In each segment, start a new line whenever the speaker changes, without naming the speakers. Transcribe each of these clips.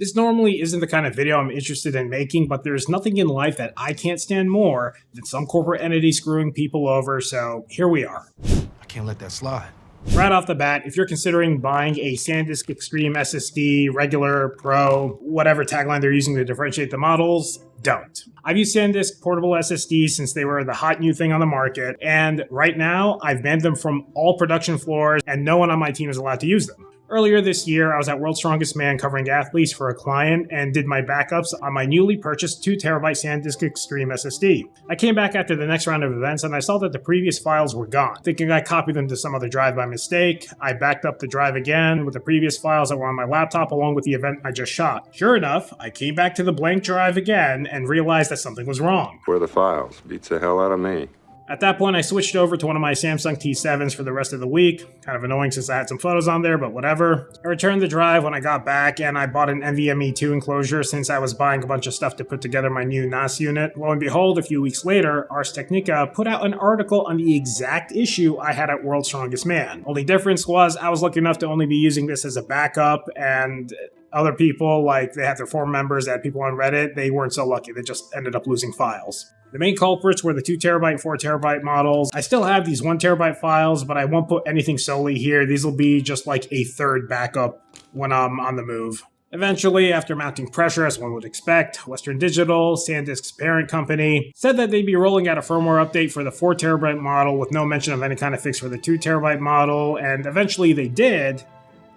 This normally isn't the kind of video I'm interested in making, but there's nothing in life that I can't stand more than some corporate entity screwing people over, so here we are.
I can't let that slide.
Right off the bat, if you're considering buying a SanDisk Extreme SSD, regular, pro, whatever tagline they're using to differentiate the models, don't. I've used SanDisk portable SSDs since they were the hot new thing on the market, and right now I've banned them from all production floors and no one on my team is allowed to use them. Earlier this year, I was at World's Strongest Man covering athletes for a client and did my backups on my newly purchased 2TB SanDisk Extreme SSD. I came back after the next round of events and I saw that the previous files were gone. Thinking I copied them to some other drive by mistake, I backed up the drive again with the previous files that were on my laptop along with the event I just shot. Sure enough, I came back to the blank drive again and realized that something was wrong.
Where are the files? Beats the hell out of me.
At that point, I switched over to one of my Samsung T7s for the rest of the week. Kind of annoying since I had some photos on there, but whatever. I returned the drive when I got back, and I bought an NVMe 2 enclosure since I was buying a bunch of stuff to put together my new NAS unit. Lo and behold, a few weeks later, Ars Technica put out an article on the exact issue I had at World's Strongest Man. Only difference was I was lucky enough to only be using this as a backup, and other people, like they had their forum members, that people on Reddit, they weren't so lucky. They just ended up losing files. The main culprits were the 2TB and 4TB models. I still have these 1TB files, but I won't put anything solely here. These will be just like a third backup when I'm on the move. Eventually, after mounting pressure, as one would expect, Western Digital, SanDisk's parent company, said that they'd be rolling out a firmware update for the 4TB model with no mention of any kind of fix for the 2TB model, and eventually they did.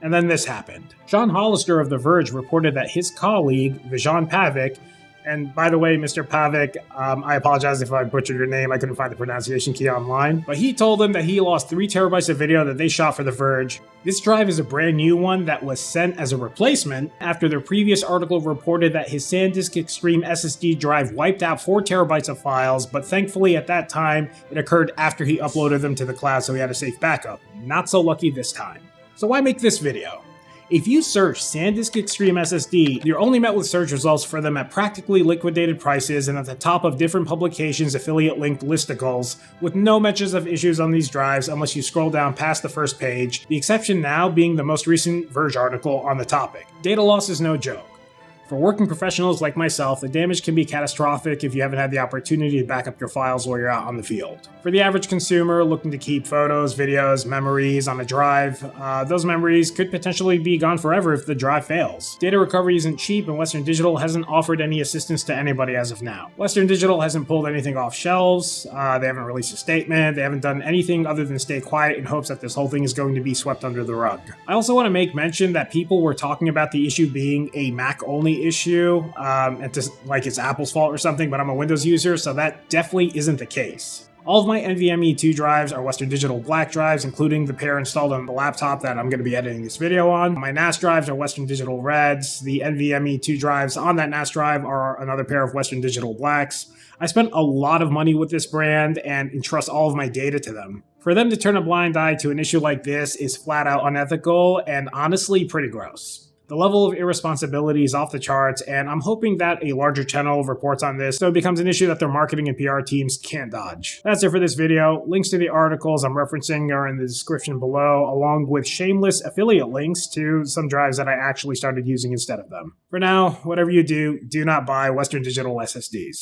And then this happened. Sean Hollister of The Verge reported that his colleague, Vijan Pavik, and by the way, Mr. Pavik, I apologize if I butchered your name. I couldn't find the pronunciation key online. But he told them that he lost 3 TB of video that they shot for The Verge. This drive is a brand new one that was sent as a replacement after their previous article reported that his SanDisk Extreme SSD drive wiped out 4 TB of files, but thankfully at that time, it occurred after he uploaded them to the cloud, so he had a safe backup. Not so lucky this time. So why make this video? If you search SanDisk Extreme SSD, you're only met with search results for them at practically liquidated prices and at the top of different publications' affiliate-linked listicles, with no mentions of issues on these drives unless you scroll down past the first page, the exception now being the most recent Verge article on the topic. Data loss is no joke. For working professionals like myself, the damage can be catastrophic if you haven't had the opportunity to back up your files while you're out on the field. For the average consumer looking to keep photos, videos, memories on a drive, those memories could potentially be gone forever if the drive fails. Data recovery isn't cheap, and Western Digital hasn't offered any assistance to anybody as of now. Western Digital hasn't pulled anything off shelves, they haven't released a statement, they haven't done anything other than stay quiet in hopes that this whole thing is going to be swept under the rug. I also want to make mention that people were talking about the issue being a Mac-only issue, and like it's Apple's fault or something, but I'm a Windows user, so that definitely isn't the case. All of my NVMe 2 drives are Western Digital black drives, including the pair installed on the laptop that I'm going to be editing this video on. My NAS drives are Western Digital reds. The NVMe 2 drives on that NAS drive are another pair of Western Digital blacks. I spent a lot of money with this brand and entrust all of my data to them. For them to turn a blind eye to an issue like this is flat out unethical and honestly pretty gross. The level of irresponsibility is off the charts, and I'm hoping that a larger channel reports on this so it becomes an issue that their marketing and PR teams can't dodge. That's it for this video. Links to the articles I'm referencing are in the description below, along with shameless affiliate links to some drives that I actually started using instead of them. For now, whatever you do, do not buy Western Digital SSDs.